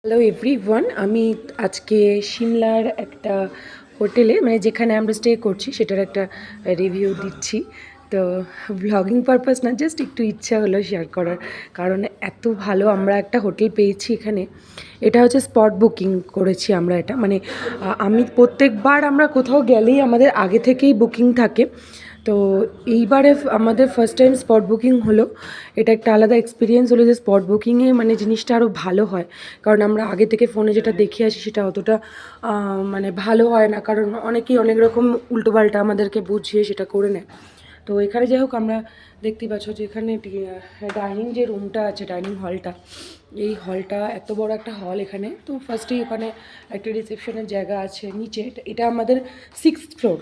Hello everyone, আমি আজকে সিমলার একটা হোটেলে মানে যেখানে আমরা স্টে করছি সেটার একটা রিভিউ দিচ্ছি। তো ব্লগিং পারপাস না, জাস্ট একটু ইচ্ছা হলো শেয়ার করার, কারণ এত ভালো আমরা একটা হোটেল পেয়েছি এখানে। এটা হচ্ছে স্পট বুকিং করেছি আমরা, এটা মানে আমি প্রত্যেকবার আমরা কোথাও গেলেই আমাদের আগে থেকেই বুকিং থাকে। তো এইবারে আমাদের ফার্স্ট টাইম স্পট বুকিং হলো। এটা একটা আলাদা এক্সপিরিয়েন্স হলো যে স্পট বুকিংয়ে মানে জিনিসটা আরও ভালো হয়, কারণ আমরা আগে থেকে ফোনে যেটা দেখে আসি সেটা অতটা মানে ভালো হয় না, কারণ অনেকেই অনেক রকম উল্টোপাল্টা আমাদেরকে বুঝিয়ে সেটা করে নেয়। তো এখানে যাই হোক, আমরা দেখতেই পাচ্ছ যে এখানে ডাইনিং যে রুমটা আছে, ডাইনিং হলটা, এই হলটা এত বড় একটা হল এখানে। তো ফার্স্টেই ওখানে একটা রিসেপশনের জায়গা আছে নিচে, এটা আমাদের 6th ফ্লোর।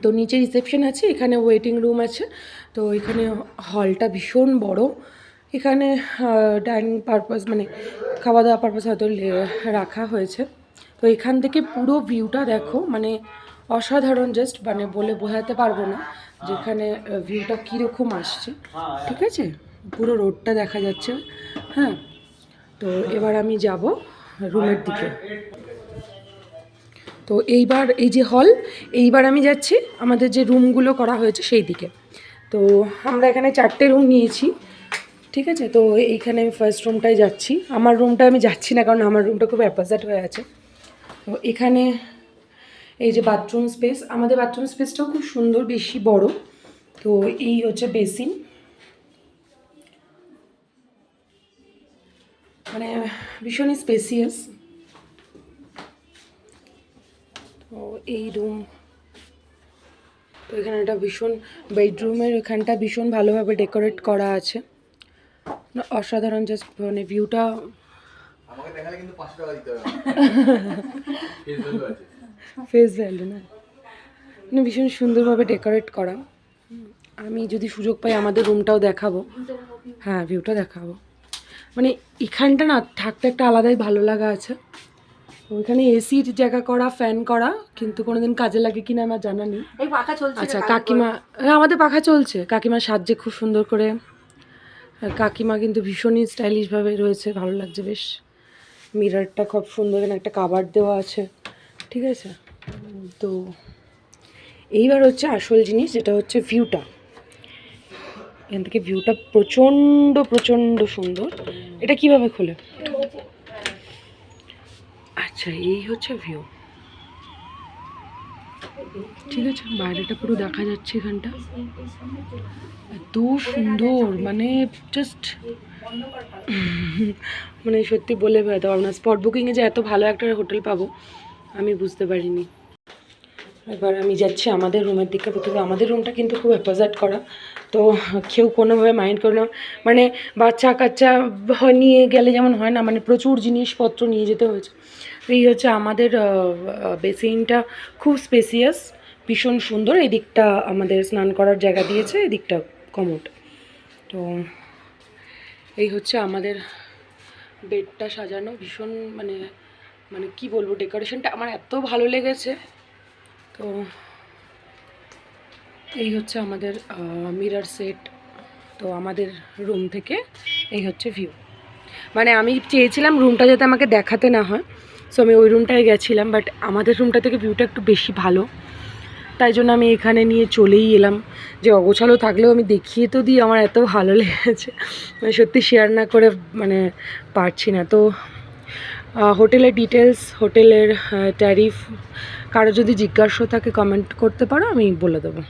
তো নিচে রিসেপশন আছে, এখানে ওয়েটিং রুম আছে। তো এখানে হলটা ভীষণ বড়। এখানে ডাইনিং পারপাস মানে খাওয়া দাওয়া পারপাস হয়তো রাখা হয়েছে। তো এখান থেকে পুরো ভিউটা দেখো, মানে অসাধারণ, জাস্ট মানে বলে বোঝাতে পারবো না যেখানে ভিউটা কীরকম আসছে। ঠিক আছে, পুরো রোডটা দেখা যাচ্ছে। হ্যাঁ, তো এবার আমি যাব রুমের দিকে। তো এইবার এই যে হল, এইবার আমি যাচ্ছি আমাদের যে রুমগুলো করা হয়েছে সেই দিকে। তো আমরা এখানে 4টে রুম নিয়েছি, ঠিক আছে। তো এইখানে আমি ফার্স্ট রুমটায় যাচ্ছি। আমার রুমটা আমি যাচ্ছি না, কারণ আমার রুমটা খুব অ্যাপাসেট হয়ে আছে। তো এখানে এই যে বাথরুম স্পেস, আমাদের বাথরুম স্পেসটাও খুব সুন্দর, বেশি বড়। তো এই হচ্ছে বেসিন, মানে ভীষণই স্পেসিয়াস। তো এই রুম, তো এখানে একটা ভীষণ বেডরুমের এখানটা ভীষণ ভালোভাবে ডেকোরেট করা আছে, অসাধারণ। জাস্ট মানে ভিউটা আমাকে দেখালে কিন্তু 500 টাকা দিতে হবে। ফেস ভ্যালু না, মানে ভীষণ সুন্দরভাবে ডেকোরেট করা। আমি যদি সুযোগ পাই আমাদের রুমটাও দেখাবো। হ্যাঁ, ভিউটা দেখাবো। মানে এখানটা না থাকতে একটা আলাদাই ভালো লাগা আছে। ওইখানে এসির জায়গা করা, ফ্যান করা, কিন্তু কোনোদিন কাজে লাগে কিনা আমার জানা নেই। আচ্ছা, কাকিমা, হ্যাঁ আমাদের পাখা চলছে। কাকিমা সাজছে খুব সুন্দর করে। কাকিমা কিন্তু ভীষণই স্টাইলিশভাবে রয়েছে, ভালো লাগছে বেশ। মিররটা খুব সুন্দর, এখানে একটা কাভার দেওয়া আছে, ঠিক আছে। তো এইবার হচ্ছে আসল জিনিস, যেটা হচ্ছে ভিউটা। এখান থেকে ভিউটা প্রচণ্ড প্রচণ্ড সুন্দর। এটা কিভাবে খোলে? আচ্ছা, এই হচ্ছে ভিউ, ঠিক আছে। বাইরেটা পুরো দেখা যাচ্ছে, এখানটা এত সুন্দর, মানে জাস্ট মানে সত্যি বলে বোঝাতে পারবো না। স্পট বুকিংয়ে যে এত ভালো একটা হোটেল পাবো আমি বুঝতে পারিনি। এবার আমি যাচ্ছি আমাদের রুমের দিকে। প্রথমে আমাদের রুমটা কিন্তু খুব হেফাজত করা, তো কেউ কোনোভাবে মাইন্ড করে না। মানে বাচ্চা কাচ্চা নিয়ে গেলে যেমন হয় না, মানে প্রচুর জিনিসপত্র নিয়ে যেতে হয়েছে। এই হচ্ছে আমাদের বেসিনটা, খুব স্পেসিয়াস, ভীষণ সুন্দর। এই দিকটা আমাদের স্নান করার জায়গা দিয়েছে, এই দিকটা কমোড। তো এই হচ্ছে আমাদের বেডটা সাজানো, ভীষণ মানে মানে কি বলবো, ডেকোরেশনটা আমার এত ভালো লেগেছে। তো এই হচ্ছে আমাদের মিরর সেট। তো আমাদের রুম থেকে এই হচ্ছে ভিউ। মানে আমি চেয়েছিলাম রুমটা যাতে আমাকে দেখাতে না হয়, সো আমি ওই রুমটায় গেছিলাম, বাট আমাদের রুমটা থেকে ভিউটা একটু বেশি ভালো, তাই জন্য আমি এখানে নিয়ে চলেই এলাম। যে অগোছালো থাকলেও আমি দেখিয়ে তো দিই, আমার এত ভালো লেগেছে, মানে সত্যি শেয়ার না করে মানে পারছি না। তো হোটেলের ডিটেলস, হোটেলের ট্যারিফ কারো যদি জিজ্ঞাসা থাকে কমেন্ট করতে পারো, আমি বলে দেবো।